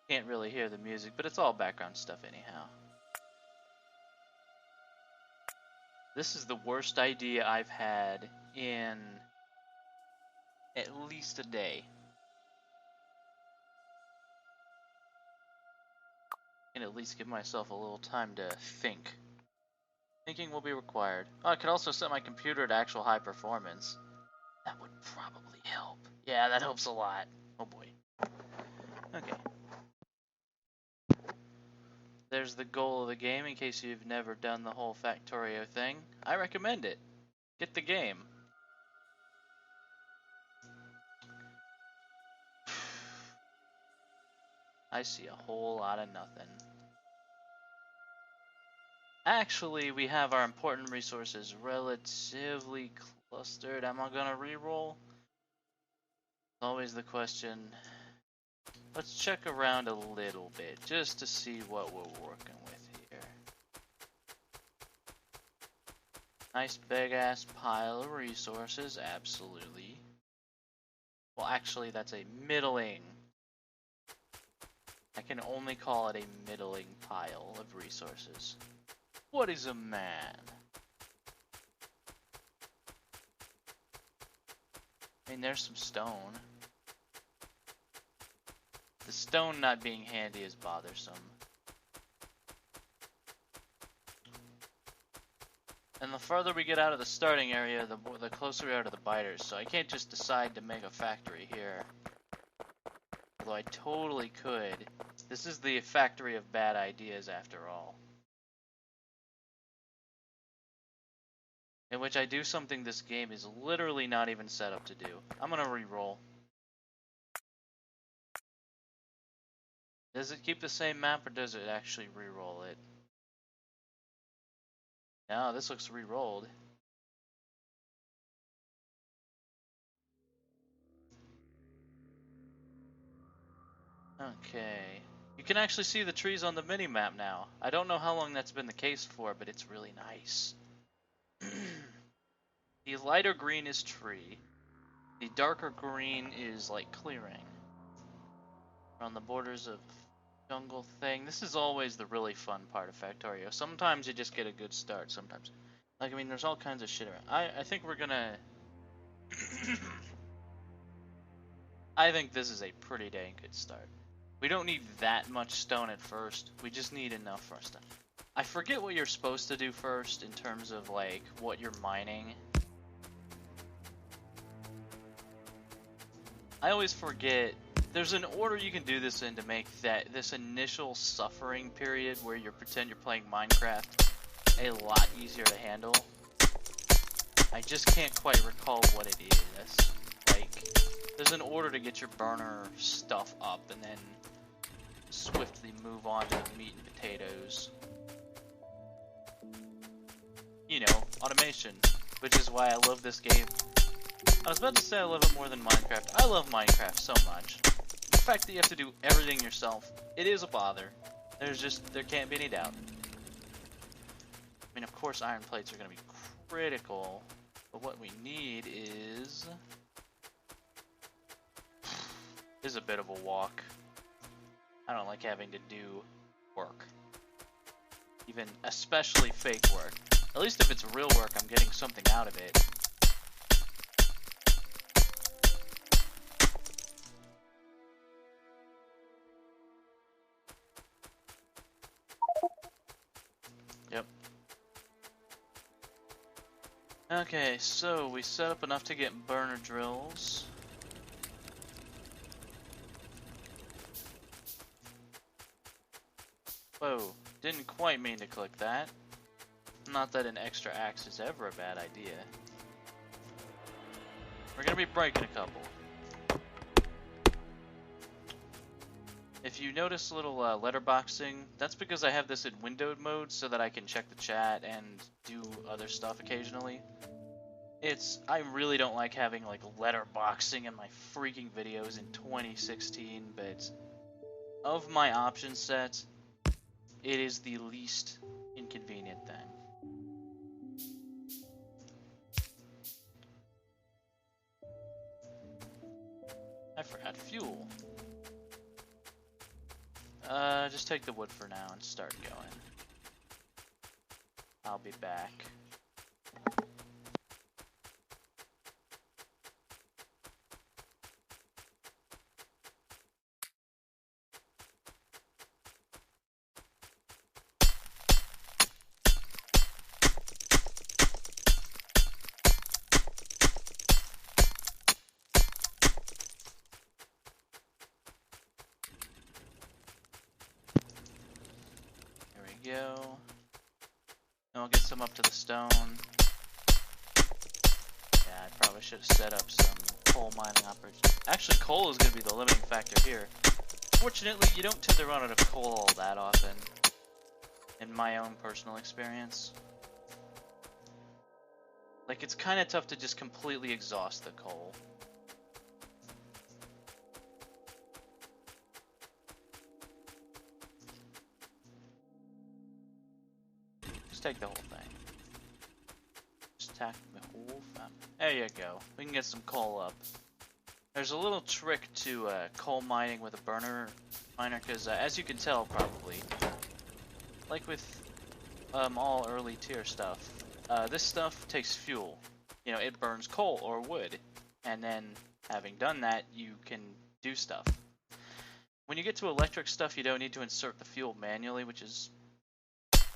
Can't really hear the music, but it's all background stuff anyhow. This is the worst idea I've had in at least a day. And at least give myself a little time to think. Thinking will be required. Oh, I could also set my computer to actual high performance. That would probably help. Yeah, that helps a lot. Oh boy. Okay. There's the goal of the game in case you've never done the whole Factorio thing. I recommend it. Get the game. I see a whole lot of nothing. Actually, we have our important resources relatively clustered. Am I gonna reroll? Always the question. Let's check around a little bit just to see what we're working with here. Nice big ass pile of resources, absolutely. Well, actually, that's a middling. I can only call it a middling pile of resources. What is a man? I mean, there's some stone. The stone not being handy is bothersome. And the further we get out of the starting area, the closer we are to the biters. So I can't just decide to make a factory here. Although I totally could. This is the factory of bad ideas after all. In which I do something this game is literally not even set up to do. I'm gonna re-roll. Does it keep the same map or does it actually re-roll it? No, this looks re-rolled. Okay. You can actually see the trees on the mini-map now. I don't know how long that's been the case for, but it's really nice. The lighter green is tree. The darker green is like clearing. On the borders of jungle thing. This is always the really fun part of Factorio. Sometimes you just get a good start, sometimes. Like, I mean, there's all kinds of shit around. I think we're gonna... I think this is a pretty dang good start. We don't need that much stone at first. We just need enough for our stuff. I forget what you're supposed to do first in terms of, like, what you're mining. I always forget. There's an order you can do this in to make this initial suffering period where you pretend you're playing Minecraft a lot easier to handle. I just can't quite recall what it is. Like, there's an order to get your burner stuff up and then swiftly move on to the meat and potatoes. You know, automation, which is why I love this game. I was about to say I love it more than Minecraft. I love Minecraft so much. The fact that you have to do everything yourself, it is a bother. There can't be any doubt. I mean, of course iron plates are going to be critical, but what we need is a bit of a walk. I don't like having to do work. Even, especially fake work. At least if it's real work, I'm getting something out of it. Yep. Okay, so we set up enough to get burner drills. Whoa, didn't quite mean to click that. Not that an extra axe is ever a bad idea. We're gonna be breaking a couple. If you notice a little letterboxing, that's because I have this in windowed mode so that I can check the chat and do other stuff occasionally. I really don't like having like letterboxing in my freaking videos in 2016, but of my option set, it is the least inconvenient thing. I forgot fuel. Just take the wood for now and start going. I'll be back. Go. And we'll get some up to the stone. Yeah, I probably should have set up some coal mining operations. Actually, coal is going to be the limiting factor here. Fortunately, you don't tend to run out of coal all that often, in my own personal experience. Like, it's kind of tough to just completely exhaust the coal. Just take the whole thing. Just attack the whole thing. There you go. We can get some coal up. There's a little trick to coal mining with a burner miner, because as you can tell probably, like with all early tier stuff, this stuff takes fuel. You know, it burns coal or wood, and then having done that, you can do stuff. When you get to electric stuff, you don't need to insert the fuel manually, which is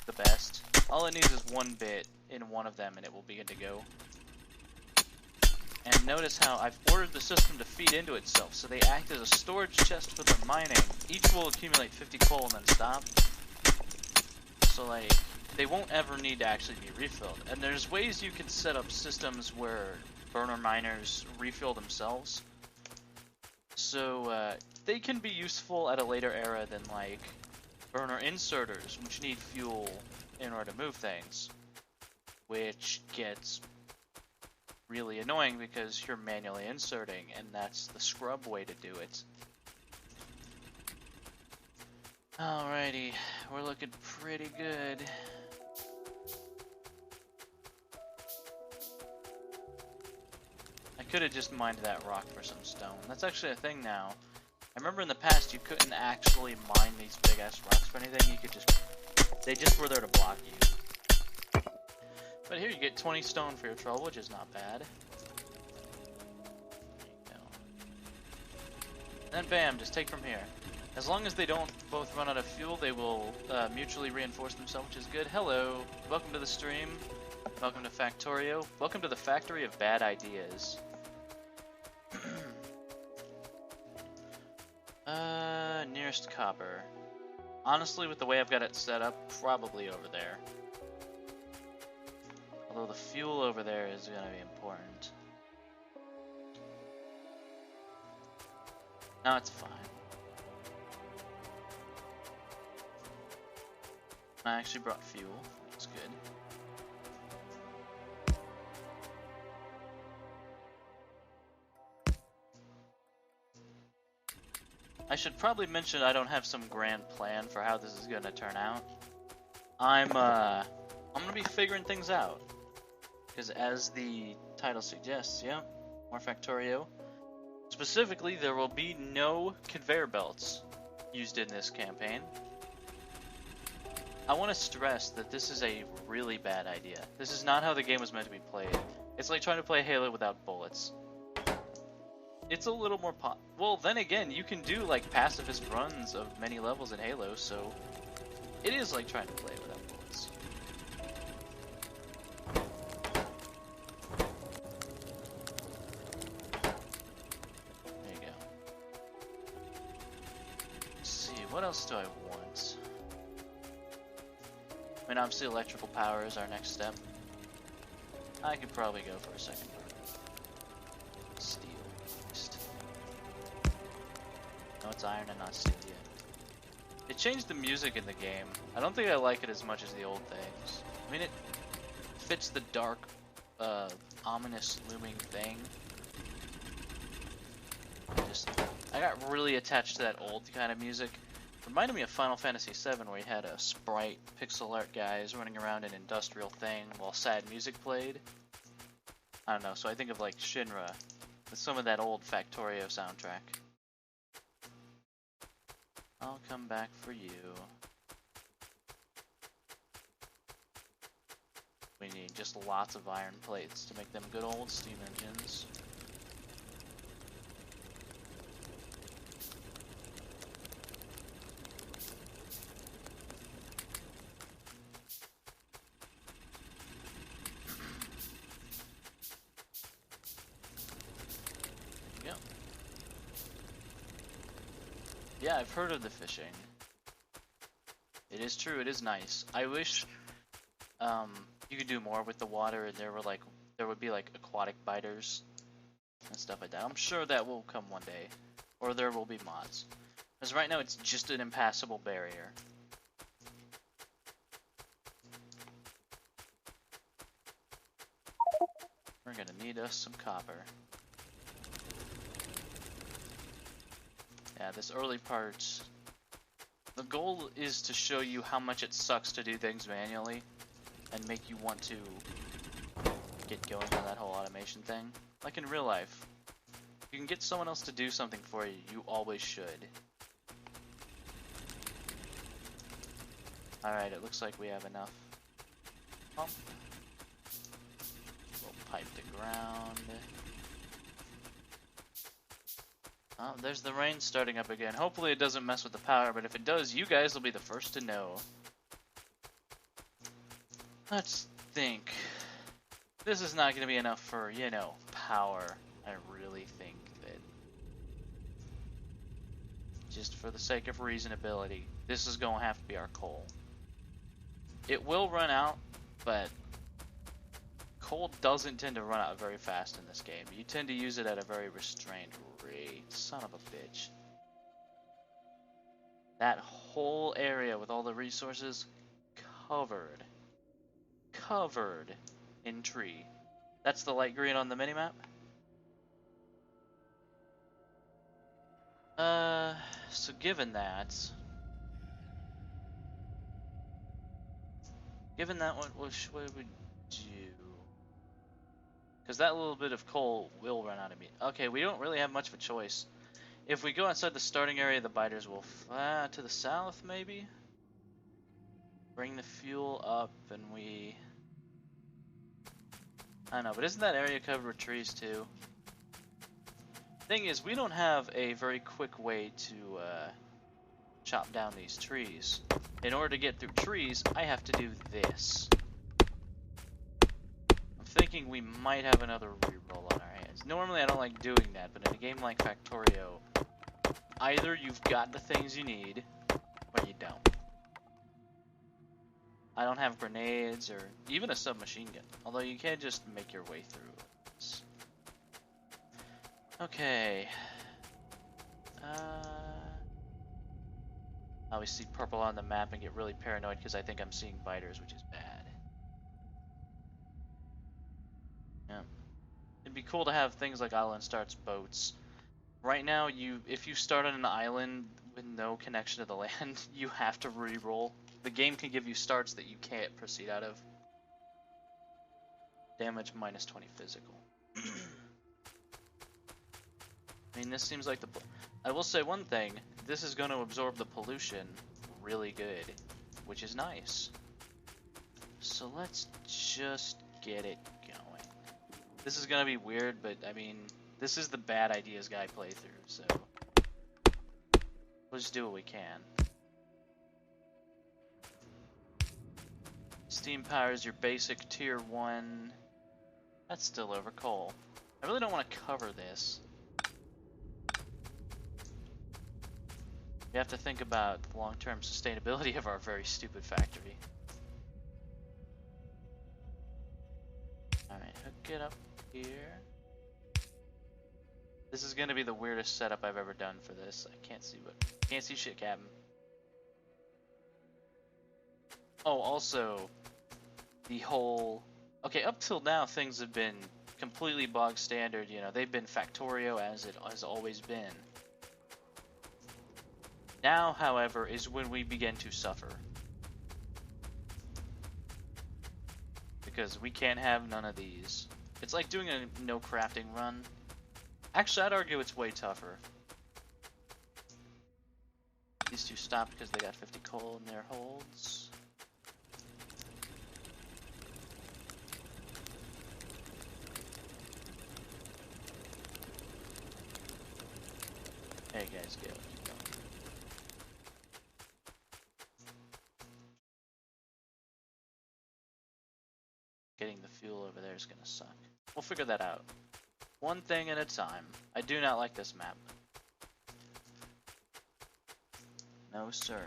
the best. All it needs is one bit in one of them and it will begin to go. And notice how I've ordered the system to feed into itself, so they act as a storage chest for the mining. Each will accumulate 50 coal and then stop. So like, they won't ever need to actually be refilled. And there's ways you can set up systems where burner miners refill themselves. So they can be useful at a later era than like burner inserters, which need fuel in order to move things, which gets really annoying because you're manually inserting, and that's the scrub way to do it. Alrighty, we're looking pretty good. I could have just mined that rock for some stone. That's actually a thing now. I remember in the past you couldn't actually mine these big ass rocks for anything. You could just, they just were there to block you. But here you get 20 stone for your trouble, which is not bad. There you go. And then bam, just take from here. As long as they don't both run out of fuel, they will mutually reinforce themselves, which is good. Hello, welcome to the stream. Welcome to Factorio. Welcome to the factory of bad ideas. Nearest copper. Honestly, with the way I've got it set up, probably over there. Although the fuel over there is going to be important. No, it's fine. I actually brought fuel. That's good. I should probably mention I don't have some grand plan for how this is going to turn out. I'm going to be figuring things out. Because as the title suggests, yeah, more Factorio. Specifically, there will be no conveyor belts used in this campaign. I want to stress that this is a really bad idea. This is not how the game was meant to be played. It's like trying to play Halo without bullets. It's a little more well, then again, you can do like pacifist runs of many levels in Halo, so it is like trying to play without bullets. There you go. Let's see, what else do I want? I mean, obviously electrical power is our next step. I could probably go for a second burner. Steel. No, it's iron and not steel yet. It changed the music in the game. I don't think I like it as much as the old things. I mean, it fits the dark, ominous looming thing. I got really attached to that old kind of music. Reminded me of Final Fantasy VII, where you had a sprite, pixel art guys running around an industrial thing while sad music played. I don't know, so I think of like Shinra with some of that old Factorio soundtrack. I'll come back for you. We need just lots of iron plates to make them good old steam engines. Yep. Yeah, I've heard of the fishing. It is true, it is nice. I wish you could do more with the water and there would be like aquatic biters and stuff like that. I'm sure that will come one day. Or there will be mods. Because right now it's just an impassable barrier. We're gonna need us some copper. Yeah, this early part, the goal is to show you how much it sucks to do things manually and make you want to get going on that whole automation thing. Like in real life, if you can get someone else to do something for you, you always should. Alright, it looks like we have enough pump. We'll pipe to ground. Oh, there's the rain starting up again. Hopefully it doesn't mess with the power, but if it does, you guys will be the first to know. Let's think. This is not going to be enough for, you know, power. I really think that, just for the sake of reasonability, this is going to have to be our coal. It will run out, but coal doesn't tend to run out very fast in this game. You tend to use it at a very restrained rate. Son of a bitch. That whole area with all the resources covered in tree. That's the light green on the minimap. So given that, what would we do? Because that little bit of coal will run out of meat. Okay, we don't really have much of a choice. If we go outside the starting area, the biters will fly to the south, maybe? Bring the fuel up and we... I don't know, but isn't that area covered with trees too? Thing is, we don't have a very quick way to chop down these trees. In order to get through trees, I have to do this. I'm thinking we might have another reroll on our hands. Normally I don't like doing that, but in a game like Factorio, either you've got the things you need, or you don't. I don't have grenades or even a submachine gun, although you can just make your way through this. Okay. I always see purple on the map and get really paranoid because I think I'm seeing biters, which is bad. Yeah. It'd be cool to have things like island starts boats. Right now, if you start on an island with no connection to the land, you have to re-roll. The game can give you starts that you can't proceed out of. Damage minus 20 physical. I mean, this seems like the... I will say one thing. This is going to absorb the pollution really good, which is nice. So let's just get it going. This is going to be weird, but I mean, this is the bad ideas guy playthrough, so we'll just do what we can. Steam power is your basic tier 1. That's still over coal. I really don't want to cover this. We have to think about the long-term sustainability of our very stupid factory. Alright, hook it up here. This is gonna be the weirdest setup I've ever done for this. I can't see shit, Captain. Oh, also, the whole... Okay, up till now things have been completely bog standard, you know, they've been Factorio as it has always been. Now, however, is when we begin to suffer. Because we can't have none of these. It's like doing a no crafting run. Actually, I'd argue it's way tougher. These two stopped because they got 50 coal in their holds. There you guys go. Keep going. Getting the fuel over there is gonna suck. We'll figure that out. One thing at a time. I do not like this map. No, sir.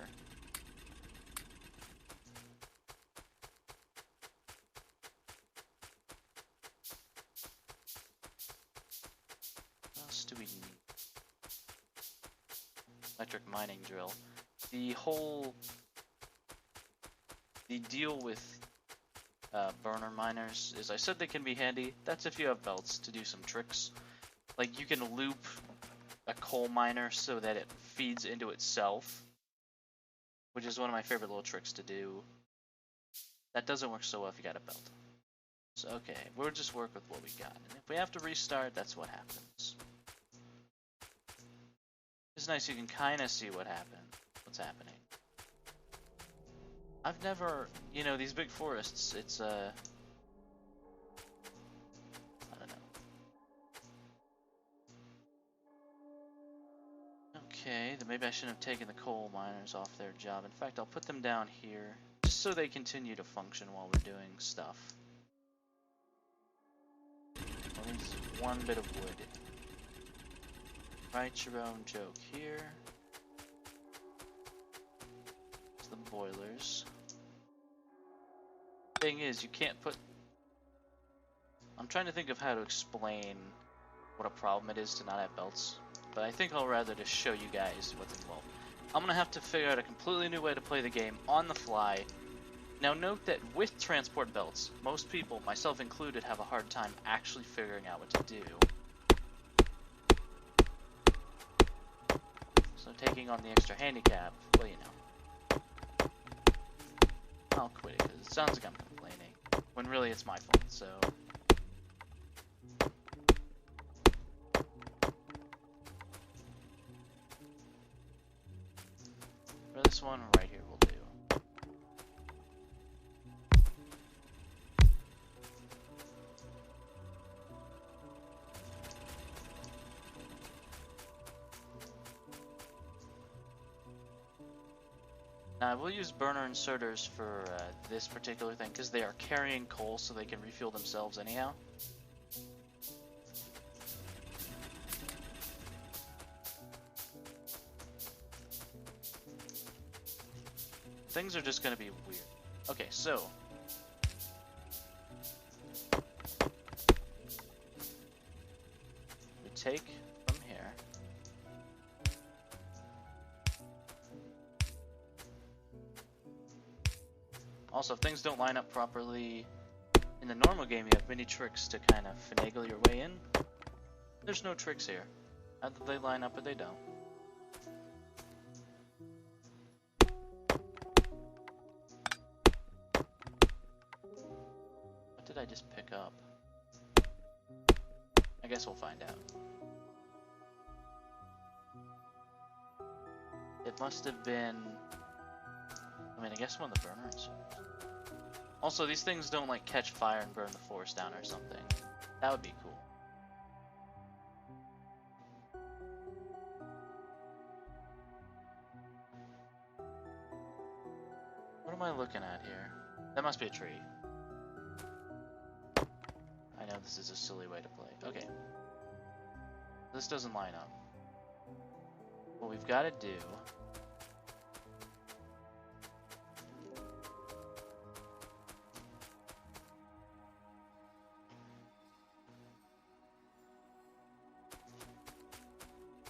What else do we need? Electric mining drill. The deal with burner miners is I said they can be handy. That's if you have belts to do some tricks. Like you can loop a coal miner so that it feeds into itself, which is one of my favorite little tricks to do. That doesn't work so well if you got a belt. So okay, we'll just work with what we got. And if we have to restart, that's what happens. It's nice you can kind of see what's happening. I've never, you know, these big forests, it's, I don't know. Okay, then maybe I shouldn't have taken the coal miners off their job. In fact, I'll put them down here, just so they continue to function while we're doing stuff. Well, needs one bit of wood. Write your own joke here. It's the boilers. Thing is, you can't put... I'm trying to think of how to explain what a problem it is to not have belts, but I think I'll rather just show you guys what's involved. I'm gonna have to figure out a completely new way to play the game on the fly. Now note that with transport belts, most people, myself included, have a hard time actually figuring out what to do. So taking on the extra handicap, well, you know. I'll quit it because it sounds like I'm complaining, when really it's my fault, so... For this one, right here will do. Now, I will use burner inserters for this particular thing, because they are carrying coal so they can refuel themselves anyhow. Things are just going to be weird. Okay, so... we take from here. Also, if things don't line up properly in the normal game, you have many tricks to kind of finagle your way in. There's no tricks here. Either they line up or they don't. What did I just pick up? I guess we'll find out. It must have been... I mean, I guess one of the burner inserters. Also, these things don't like catch fire and burn the forest down or something. That would be cool. What am I looking at here? That must be a tree. I know this is a silly way to play. Okay. This doesn't line up. What we've got to do...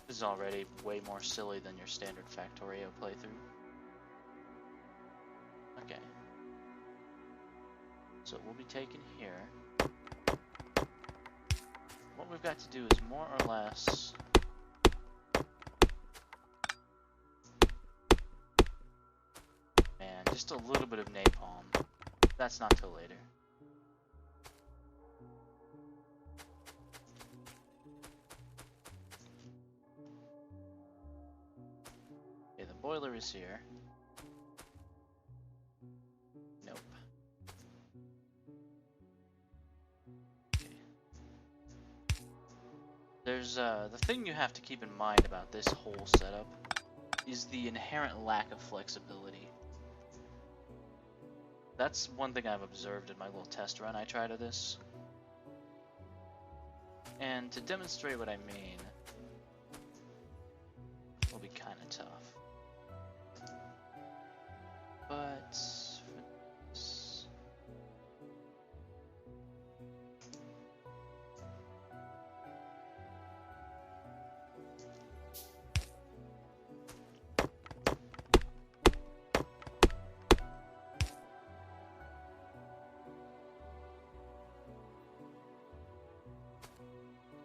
This is already way more silly than your standard Factorio playthrough. Okay. So we'll be taken here. What we've got to do is more or less... Man, just a little bit of napalm. That's not till later. boiler is here. Nope. Okay. There's the thing you have to keep in mind about this whole setup is the inherent lack of flexibility. That's one thing I've observed in my little test run I tried of this. And to demonstrate what I mean, will be kind of tough. But for this,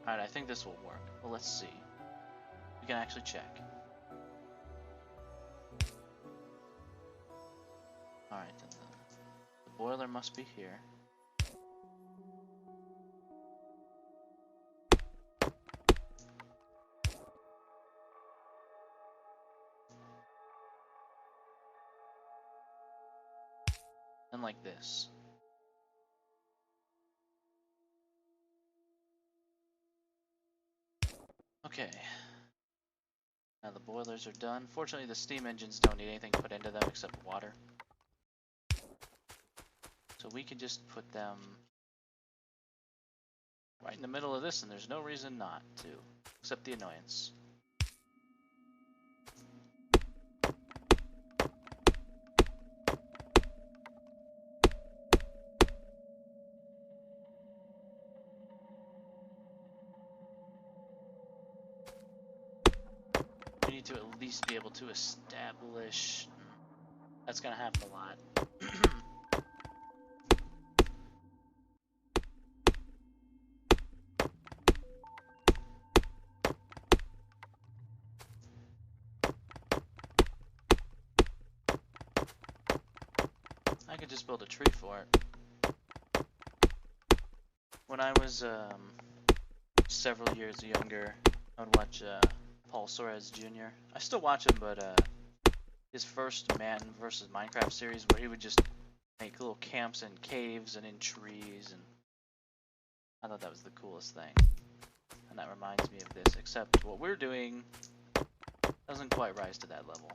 alright, I think this will work. Well, let's see. We can actually check. Alright, then the boiler must be here. And like this. Okay. Now the boilers are done. Fortunately, the steam engines don't need anything put into them except water. So we can just put them right in the middle of this, and there's no reason not to, except the annoyance. We need to at least be able to establish. That's gonna happen a lot. I could just build a tree for it. When I was several years younger, I would watch Paul Suarez Jr. I still watch him, but his first Man vs. Minecraft series, where he would just make little camps in caves and in trees, and I thought that was the coolest thing. And that reminds me of this, except what we're doing doesn't quite rise to that level.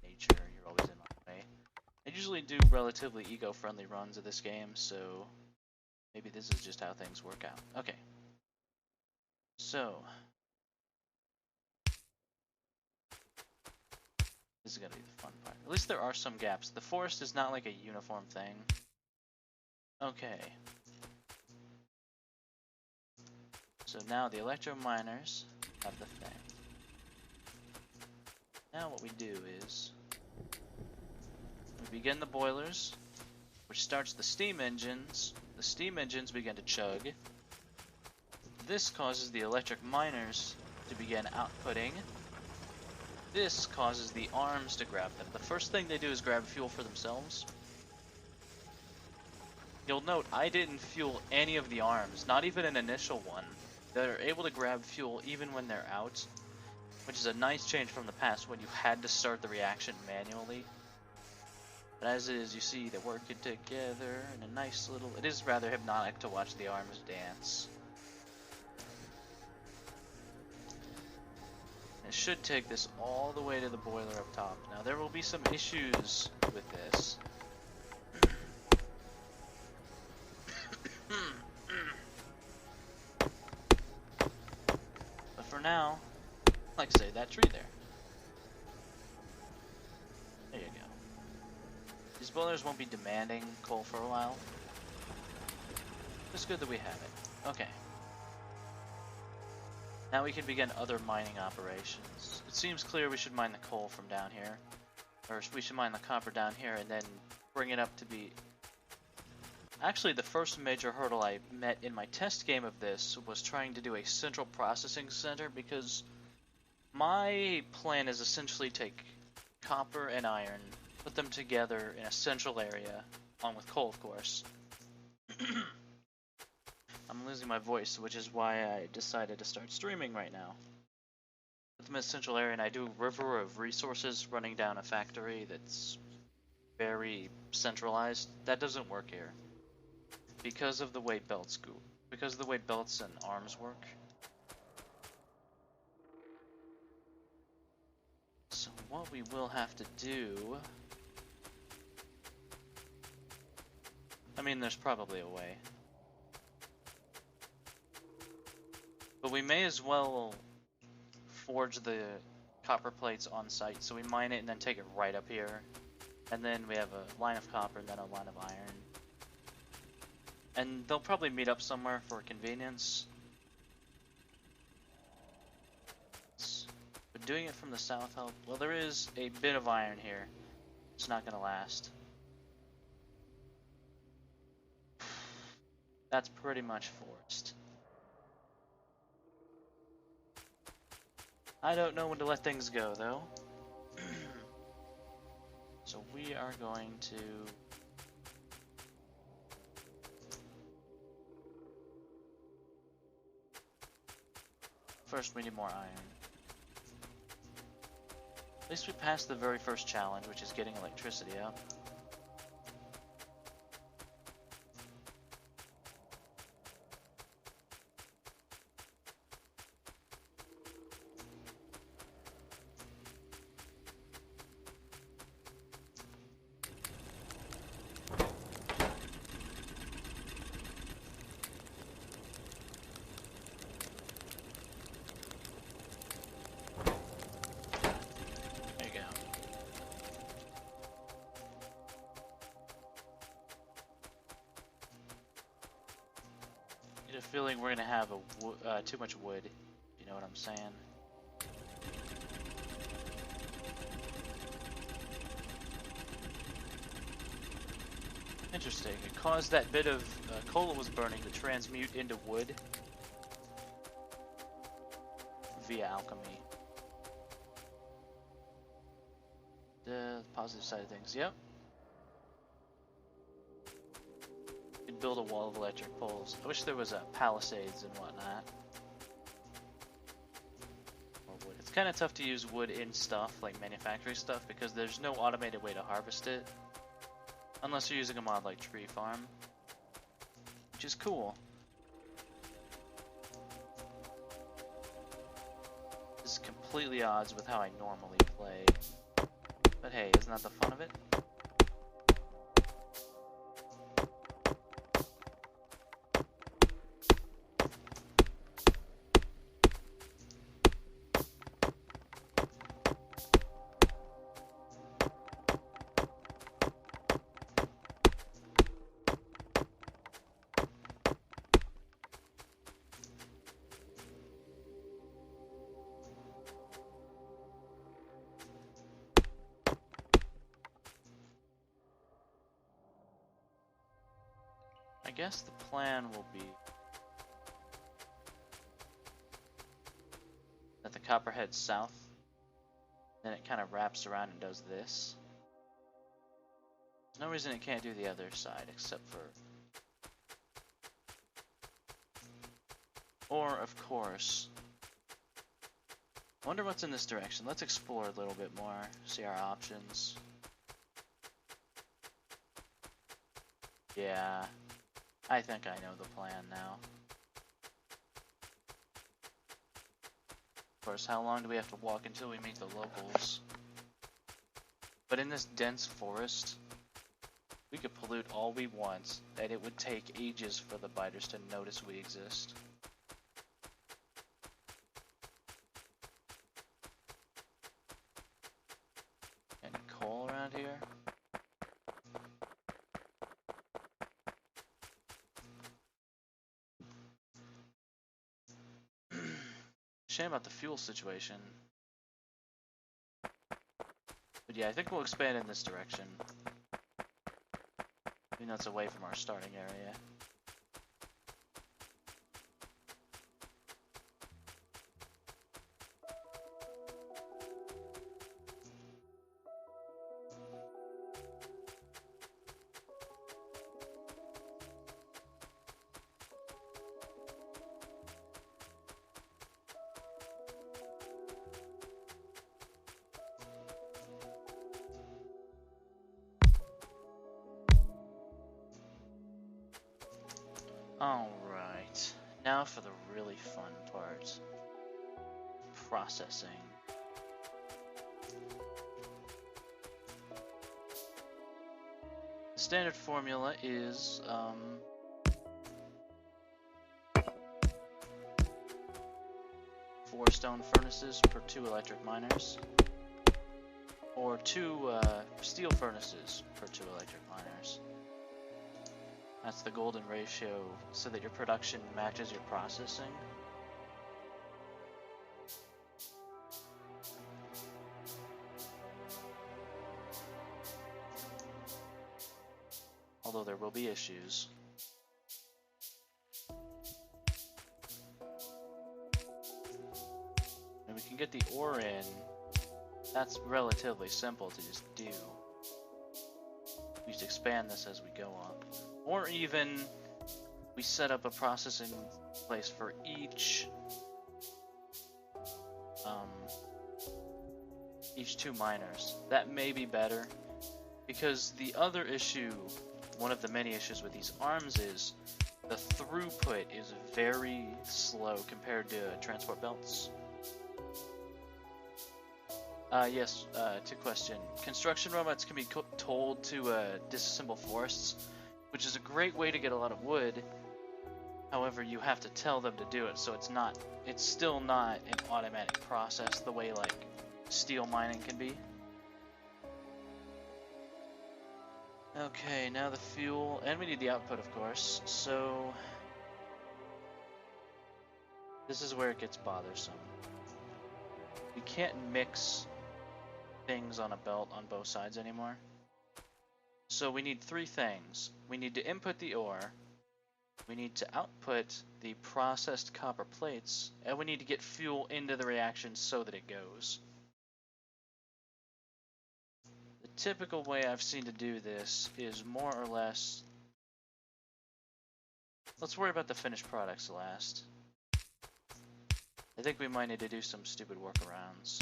Nature, you're always in my way. I usually do relatively eco-friendly runs of this game, so maybe this is just how things work out. Okay. So, this is gonna be the fun part. At least there are some gaps. The forest is not like a uniform thing. Okay. So now the electro miners have the thing. Now what we do is we begin the boilers, which starts the steam engines. The steam engines begin to chug. This causes the electric miners to begin outputting. This causes the arms to grab them. The first thing they do is grab fuel for themselves. You'll note I didn't fuel any of the arms, not even an initial one. They're able to grab fuel even when they're out, which is a nice change from the past when you had to start the reaction manually. But as it is, you see they're working together in a nice little... It is rather hypnotic to watch the arms dance. It should take this all the way to the boiler up top. Now there will be some issues with this. But for now, like I say, that tree there. There you go. These boilers won't be demanding coal for a while. It's good that we have it. Okay. Now we can begin other mining operations. It seems clear we should mine the coal from down here. Or we should mine the copper down here and then bring it up to be... Actually, the first major hurdle I met in my test game of this was trying to do a central processing center, because my plan is essentially take copper and iron, put them together in a central area, along with coal, of course. I'm losing my voice, which is why I decided to start streaming right now. The most central area, and I do a river of resources running down a factory that's very centralized. That doesn't work here because of the way belts go, because of the way belts and arms work. So what we will have to do, I mean, there's probably a way, but we may as well forge the copper plates on site. So we mine it and then take it right up here, and then we have a line of copper and then a line of iron, and they'll probably meet up somewhere for convenience. But doing it from the south help. Well, there is a bit of iron here. It's not gonna last. That's pretty much forced. I don't know when to let things go, though. So we are going to... First, we need more iron. At least we passed the very first challenge, which is getting electricity up. Feeling we're gonna have too much wood. You know what I'm saying? Interesting. It caused that bit of coal that was burning to transmute into wood via alchemy. The positive side of things. Yep. Build a wall of electric poles. I wish there was palisades and whatnot. Or wood. It's kind of tough to use wood in stuff, like manufacturing stuff, because there's no automated way to harvest it. Unless you're using a mod like Tree Farm. Which is cool. This is completely odds with how I normally play. But hey, isn't that the fun of it? I guess the plan will be that the copper heads south, then it kind of wraps around and does this. There's no reason it can't do the other side except for... Or, of course... I wonder what's in this direction. Let's explore a little bit more, see our options. Yeah... I think I know the plan now. Of course, how long do we have to walk until we meet the locals? But in this dense forest, we could pollute all we want, and it would take ages for the biters to notice we exist. Any coal around here? Shame about the fuel situation. But yeah, I think we'll expand in this direction. Even though it's away from our starting area. Alright, now for the really fun part. Processing. The standard formula is, 4 stone furnaces per 2 electric miners, or 2 steel furnaces per 2 electric miners. That's the golden ratio so that your production matches your processing. Although there will be issues. And we can get the ore in. That's relatively simple to just do. We just expand this as we go up. Or even we set up a processing place for each 2 miners. That may be better, because the other issue, one of the many issues with these arms, is the throughput is very slow compared to transport belts. Yes, to question. Construction robots can be told to disassemble forests, which is a great way to get a lot of wood. However, you have to tell them to do it, so it's still not an automatic process the way like steel mining can be. Okay, now the fuel, and we need the output, of course, so this is where it gets bothersome. We can't mix things on a belt on both sides anymore. So we need 3 things. We need to input the ore, we need to output the processed copper plates, and we need to get fuel into the reaction so that it goes. The typical way I've seen to do this is more or less... Let's worry about the finished products last. I think we might need to do some stupid workarounds.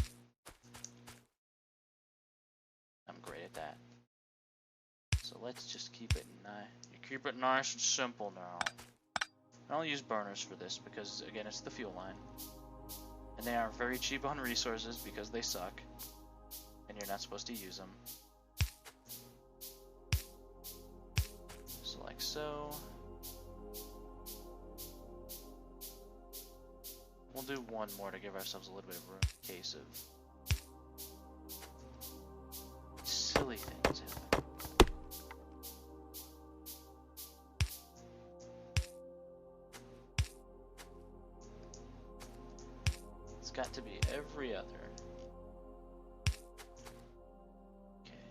I'm great at that. So let's just keep it keep it nice and simple now. And I'll use burners for this because, again, it's the fuel line. And they are very cheap on resources because they suck. And you're not supposed to use them. So like so. We'll do 1 more to give ourselves a little bit of room in case of silly things happen. It's got to be every other. Okay.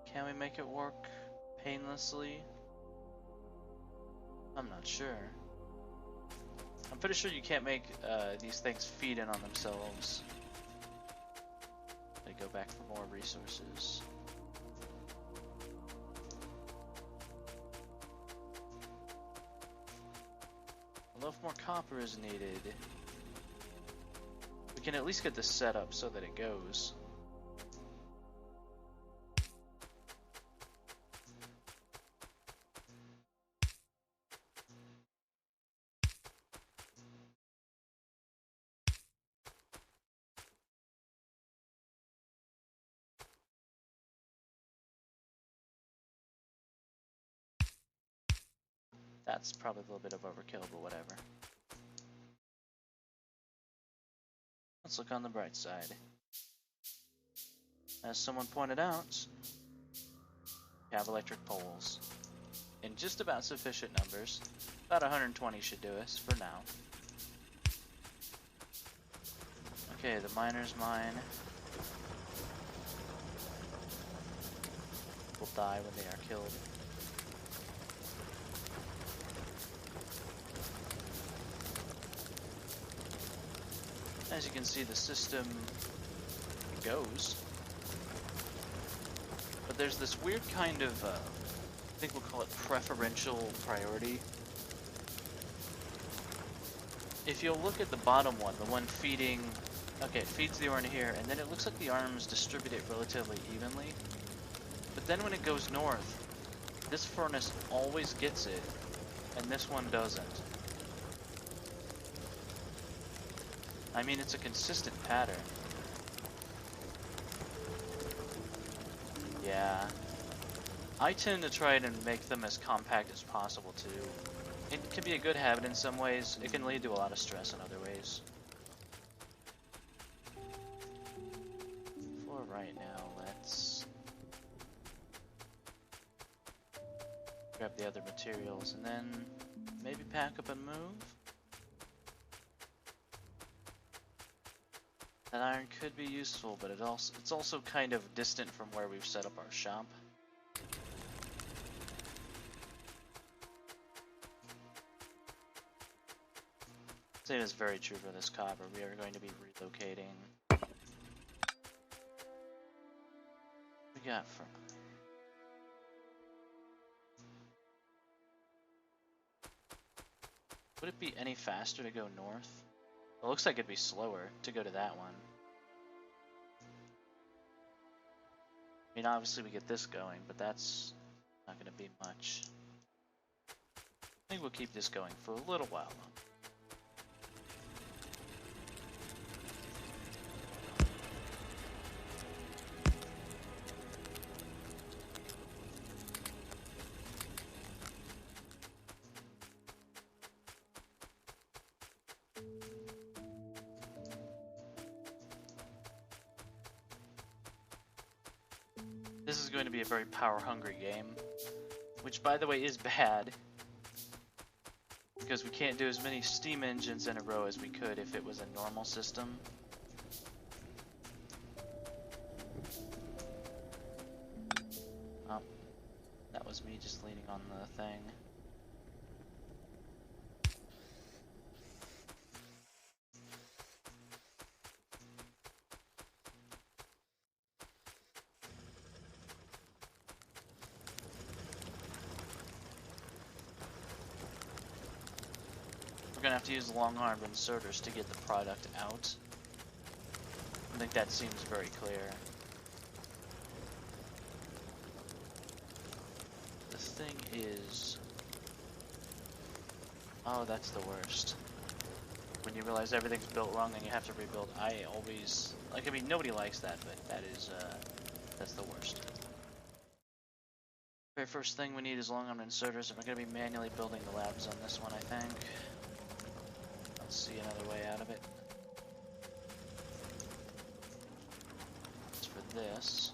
Can we make it work painlessly? I'm not sure. I'm pretty sure you can't make these things feed in on themselves. They go back for more resources. Although if more copper is needed, we can at least get this set up so that it goes. That's probably a little bit of overkill, but whatever. Let's look on the bright side. As someone pointed out, we have electric poles in just about sufficient numbers. About 120 should do us for now. Okay, the miners mine will die when they are killed. As you can see, the system goes. But there's this weird kind of, I think we'll call it preferential priority. If you'll look at the bottom one, the one feeding Okay, it feeds the ore in here, and then it looks like the arms distribute it relatively evenly. But then when it goes north, this furnace always gets it, and this one doesn't. I mean, it's a consistent pattern. Yeah. I tend to try and make them as compact as possible, too. It can be a good habit in some ways. It can lead to a lot of stress in other ways. For right now, let's grab the other materials and then maybe pack up and move. That iron could be useful, but it's also kind of distant from where we've set up our shop. Same is very true for this copper. We are going to be relocating. What we got for? Would it be any faster to go north? It looks like it'd be slower to go to that one. I mean, obviously we get this going, but that's not going to be much. I think we'll keep this going for a little while. This is going to be a very power-hungry game, which, by the way, is bad, because we can't do as many steam engines in a row as we could if it was a normal system. Oh, that was me just leaning on the thing. We're gonna have to use long-armed inserters to get the product out. I think that seems very clear. The thing is... oh, that's the worst. When you realize everything's built wrong and you have to rebuild. I always... like, I mean, nobody likes that, but that is, that's the worst. Very first thing we need is long-armed inserters, and we're gonna be manually building the labs on this one, I think. See another way out of it. As for this,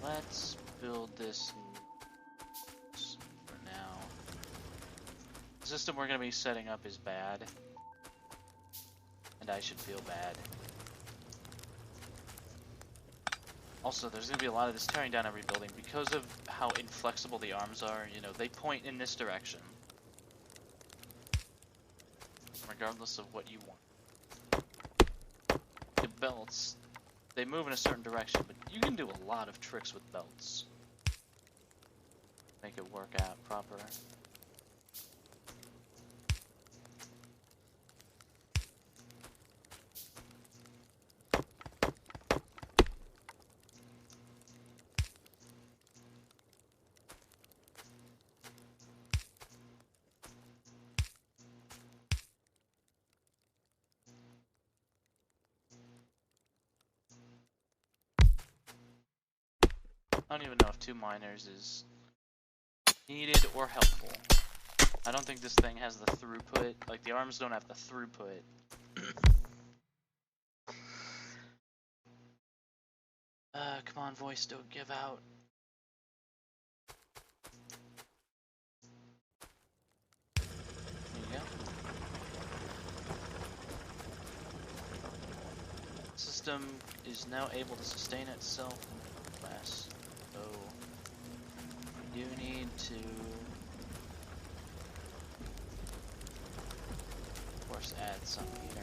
let's build this for now. The system we're going to be setting up is bad, and I should feel bad. Also, there's going to be a lot of this tearing down and rebuilding because of how inflexible the arms are. You know, they point in this direction, regardless of what you want. The belts, they move in a certain direction, but you can do a lot of tricks with belts. Make it work out proper. I don't even know if 2 miners is needed or helpful. I don't think this thing has the throughput. Like, the arms don't have the throughput. Come on, voice, don't give out. There you go. The system is now able to sustain itself in class. So, we do need to, of course, add some here.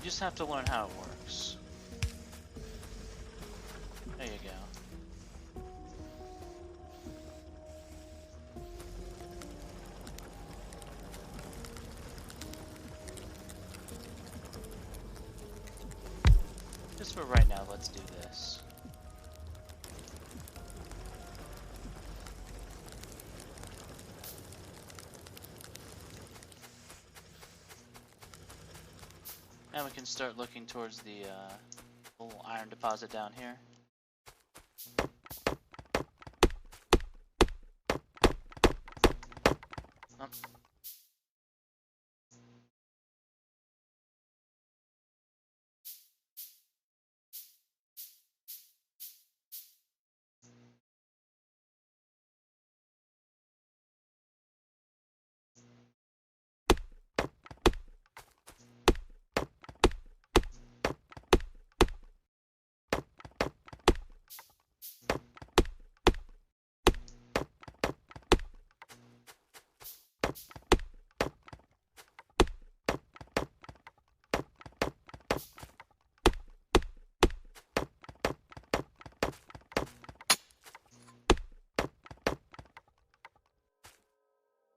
You just have to learn how it works. There you go. Just for right now, let's do this. Now we can start looking towards the little iron deposit down here. Oh.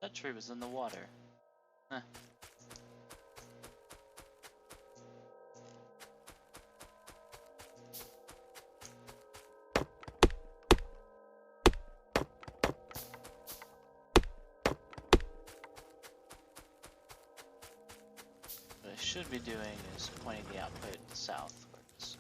That tree was in the water. Huh. What I should be doing is pointing the output southwards.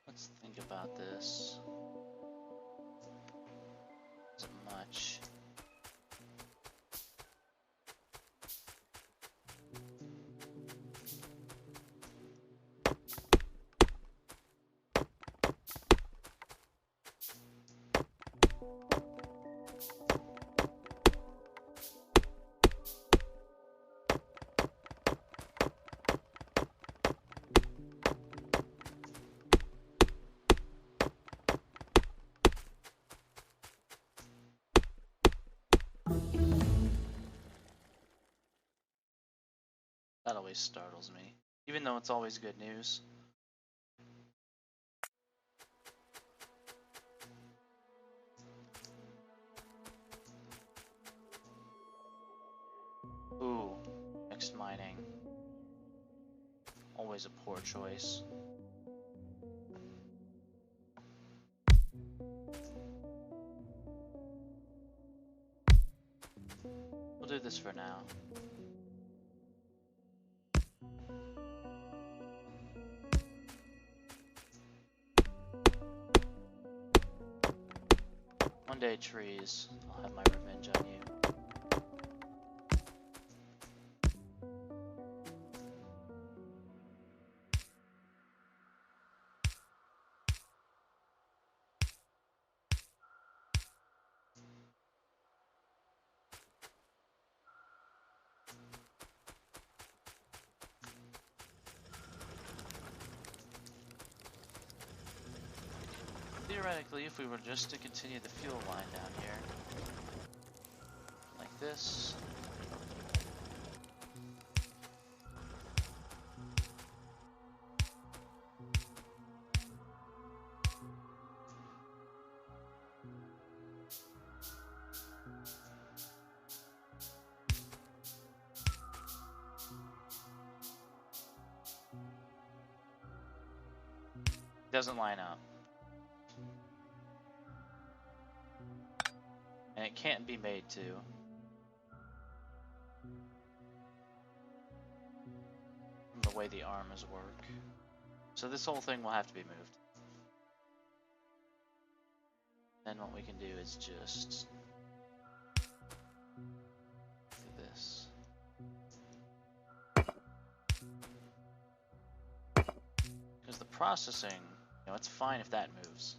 Let's think about this. Isn't much. That always startles me, even though it's always good news. Ooh, mixed mining. Always a poor choice. We'll do this for now. One day, trees, I'll have my revenge on you. Theoretically, if we were just to continue the fuel line down here, like this, doesn't line up. And it can't be made to. From the way the arms work. So this whole thing will have to be moved. then what we can do is just do this. Because the processing, you know, it's fine if that moves.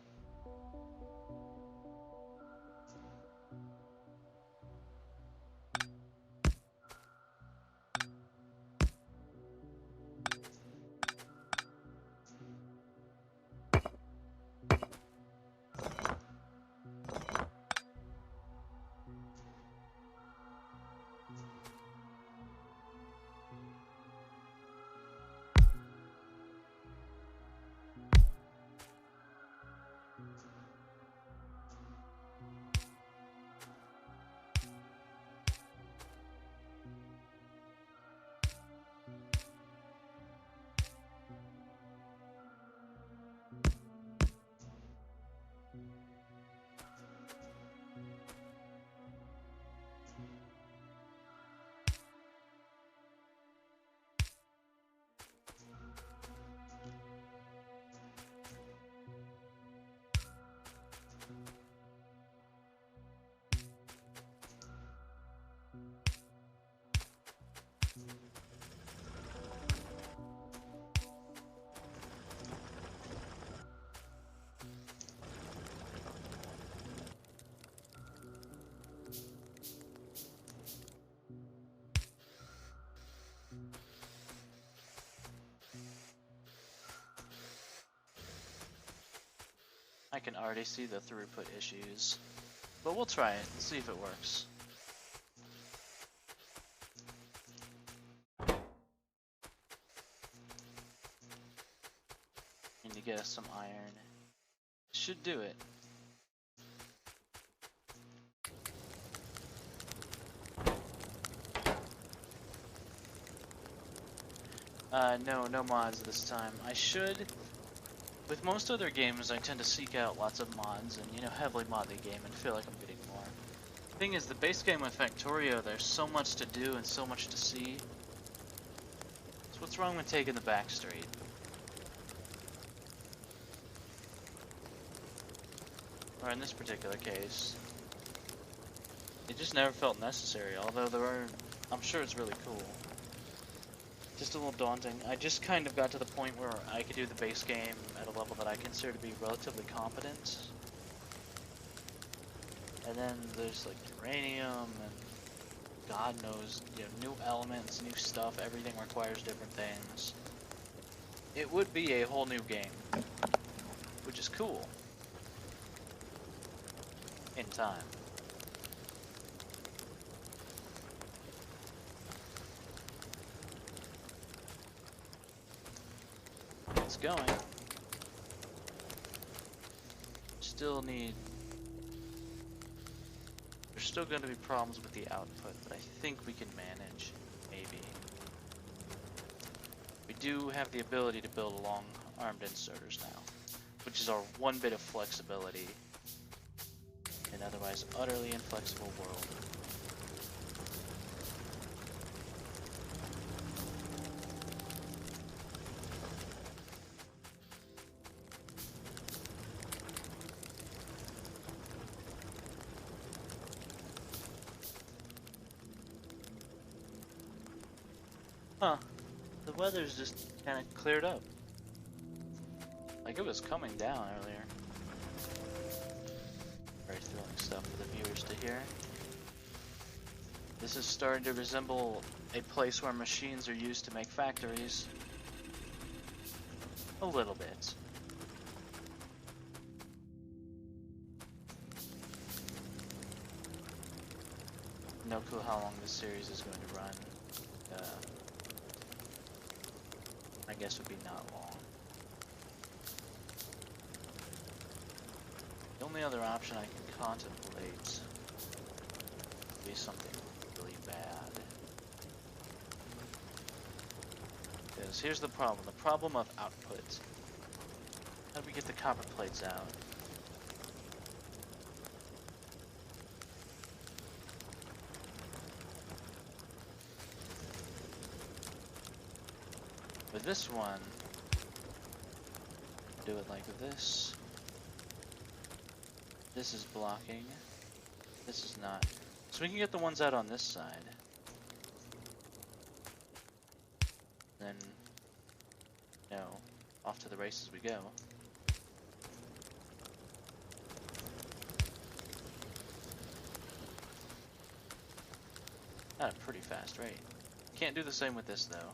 I can already see the throughput issues, but we'll try it and see if it works. Need to get us some iron. Should do it. No mods this time. I should. With most other games, I tend to seek out lots of mods and, you know, heavily mod the game and feel like I'm getting more. The thing is, the base game with Factorio, there's so much to do and so much to see. So what's wrong with taking the back street? Or in this particular case, it just never felt necessary, although there are, I'm sure it's really cool. Just a little daunting. I just kind of got to the point where I could do the base game at a level that I consider to be relatively competent. And then there's like uranium and God knows, you know, new elements, new stuff, everything requires different things. It would be a whole new game, which is cool. In time. It's going. Still need... There's still going to be problems with the output, but I think we can manage, maybe. We do have the ability to build long armed inserters now, which is our one bit of flexibility in an otherwise utterly inflexible world. Huh. The weather's just kind of cleared up. Like it was coming down earlier. Very thrilling stuff for the viewers to hear. This is starting to resemble a place where machines are used to make factories. A little bit. No clue how long this series is going to run. I guess would be not long. The only other option I can contemplate would be something really bad. Because here's the problem. The problem of output. How do we get the copper plates out? With this one, do it like this. This is blocking. This is not. So we can get the ones out on this side. Then, you know, off to the races we go. At a pretty fast rate. Can't do the same with this though.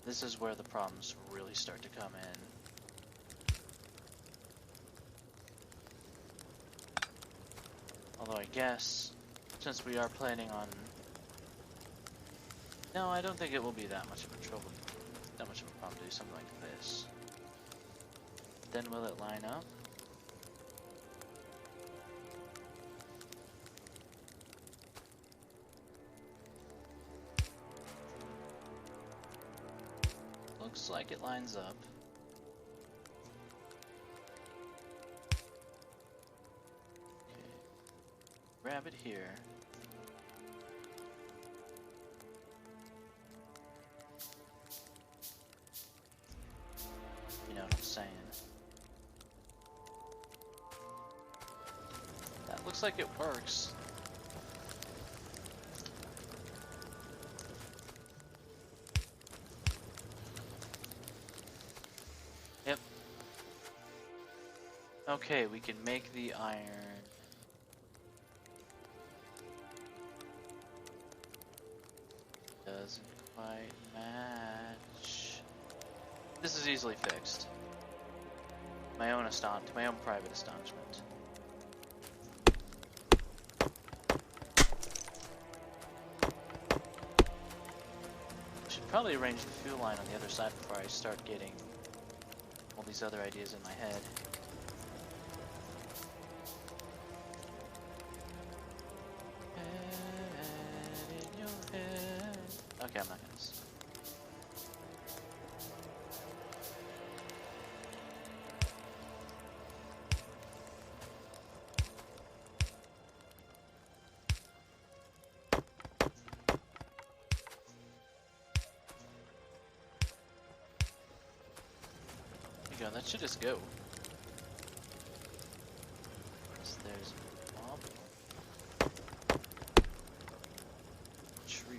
This is where the problems really start to come in. Although I guess, since we are planning on... No, I don't think it will be that much of a trouble, that much of a problem to do something like this. Then will it line up? Looks like it lines up. Okay. Grab it here. You know what I'm saying? That looks like it works. Yep. Okay, we can make the iron. Doesn't quite match. This is easily fixed. To my own private astonishment. Should probably arrange the fuel line on the other side before I start getting all these other ideas in my head. Head in your head. Okay, I'm not gonna. There you go, that should just go. There's a mob. Tree.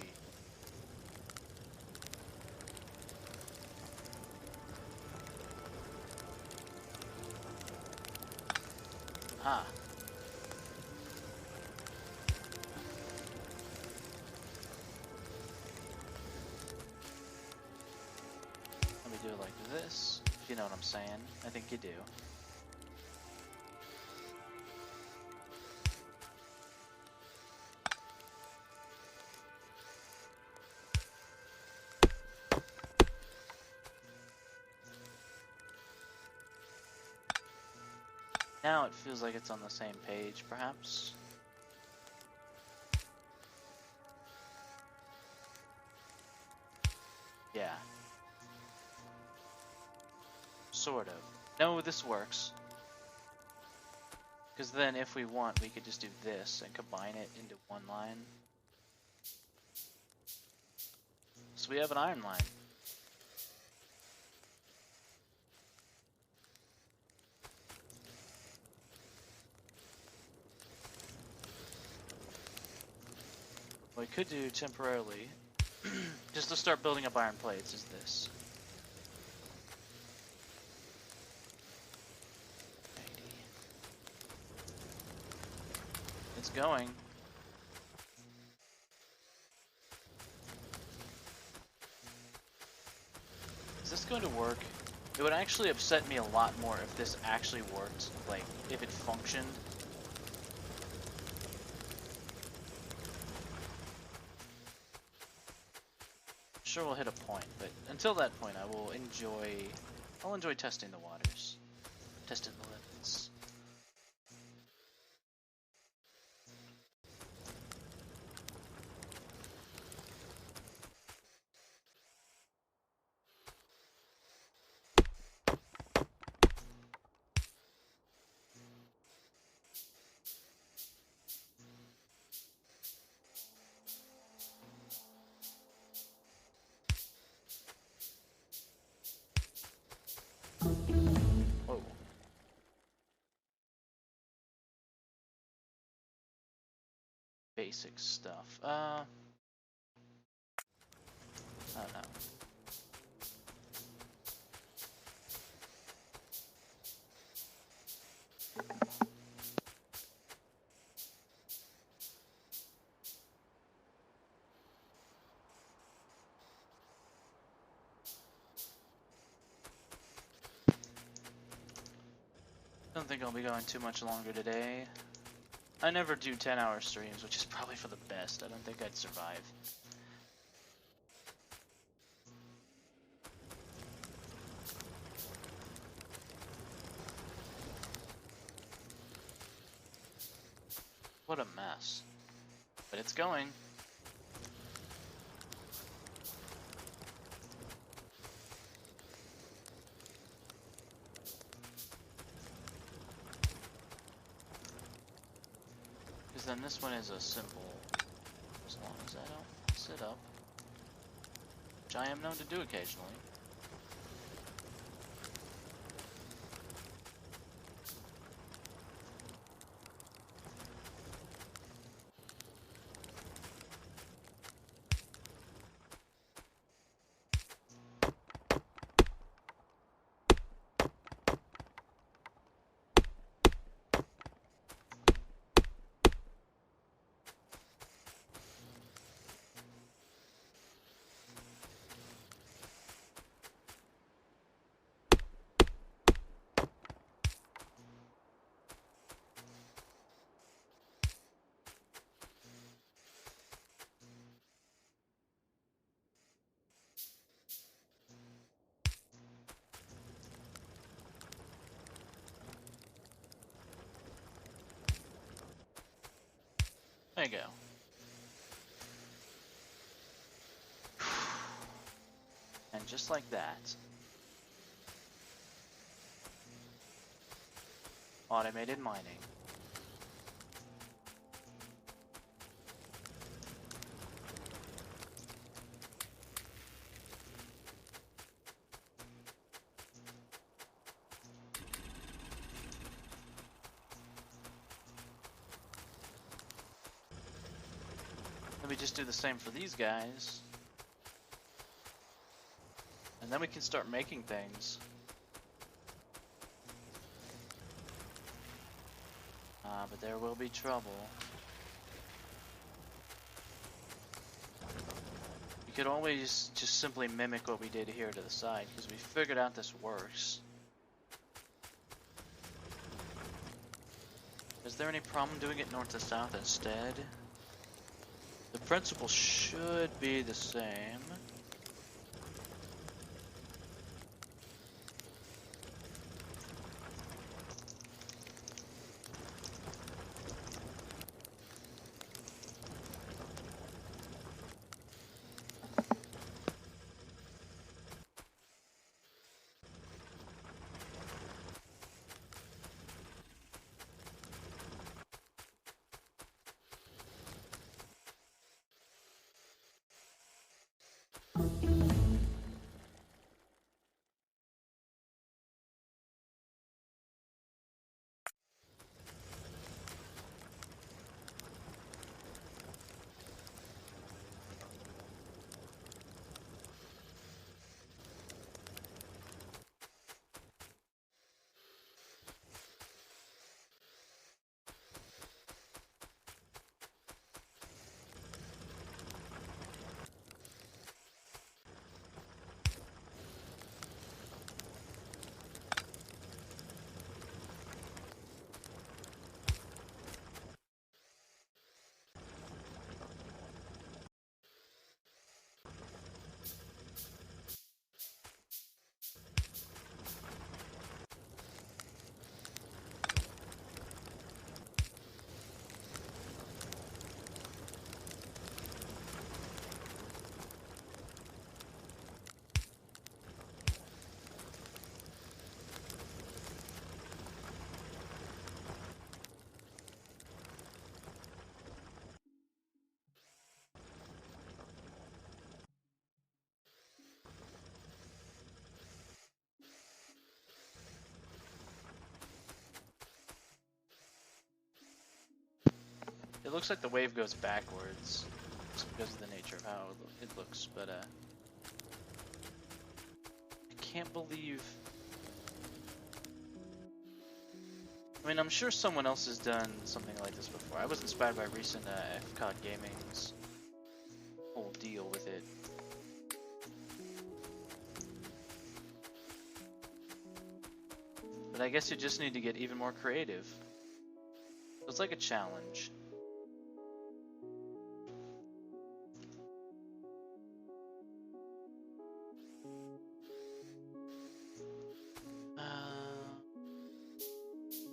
Ah. Let me do it like this, if you know what I'm saying. I think you do. Now it feels like it's on the same page, perhaps. Yeah. Sort of. No, this works. Because then if we want, we could just do this and combine it into one line. So we have an iron line. What we could do temporarily, just to start building up iron plates, is this. It's going. Is this going to work? It would actually upset me a lot more if this actually worked, like, if it functioned. Sure, we'll hit a point, but until that point, I'll enjoy testing the waters, testing the limits. basic stuff. I don't know. Don't think I'll be going too much longer today. I never do 10-hour streams, which is probably for the best. I don't think I'd survive. What a mess. But it's going. Because then this one is a simple, as long as I don't sit up, which I am known to do occasionally. There you go. And just like that, automated mining. Let me just do the same for these guys. And then we can start making things. But there will be trouble. You could always just simply mimic what we did here to the side, because we figured out this works. Is there any problem doing it north to south instead? The principle should be the same. It looks like the wave goes backwards, just because of the nature of how it looks, but I can't believe... I mean, I'm sure someone else has done something like this before. I was inspired by recent FKOD Gaming's whole deal with it. But I guess you just need to get even more creative. So it's like a challenge.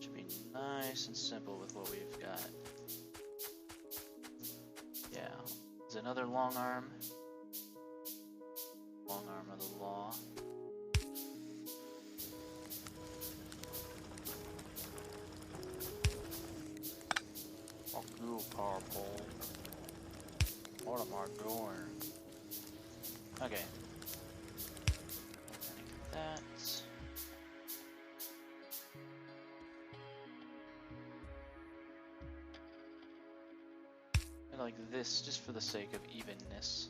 Should be nice and simple with what we've got. Yeah, there's another long arm. Long arm of the law. Fuck you, power pole. What am I doing? Okay. That. And like this, just for the sake of evenness.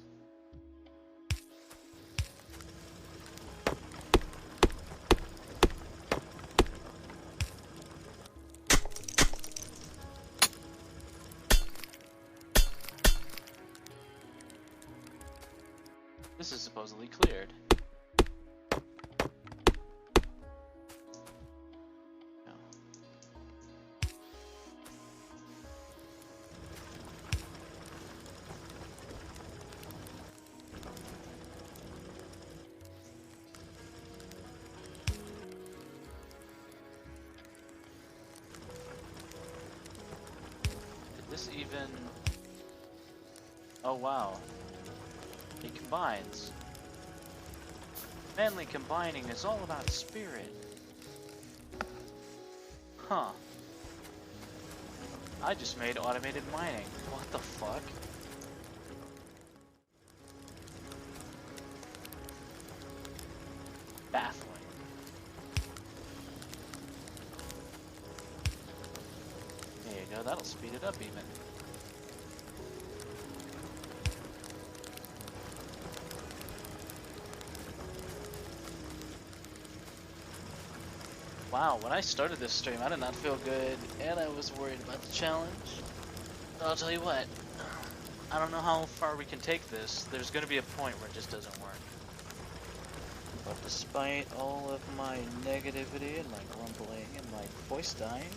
This is supposedly cleared. No. Did this even... Oh wow. It combines. Manly combining is all about spirit. Huh. I just made automated mining. What the fuck? Baffling. There you go, that'll speed it up even. Wow, when I started this stream, I did not feel good, and I was worried about the challenge. But I'll tell you what, I don't know how far we can take this. There's going to be a point where it just doesn't work. But despite all of my negativity and my grumbling and my voice dying,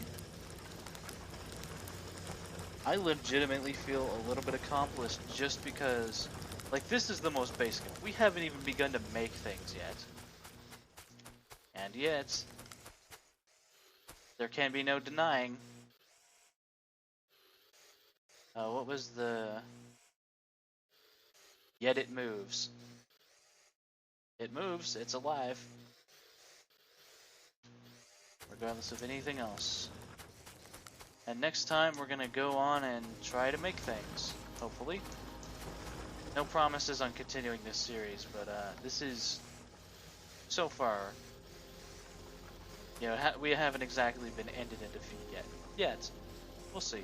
I legitimately feel a little bit accomplished just because, like, this is the most basic. We haven't even begun to make things yet. And yet... there can be no denying. What was the... Yet it moves. It moves, it's alive. Regardless of anything else. And next time we're gonna go on and try to make things, hopefully. No promises on continuing this series, but this is... so far... you know, we haven't exactly been ended in defeat yet. We'll see.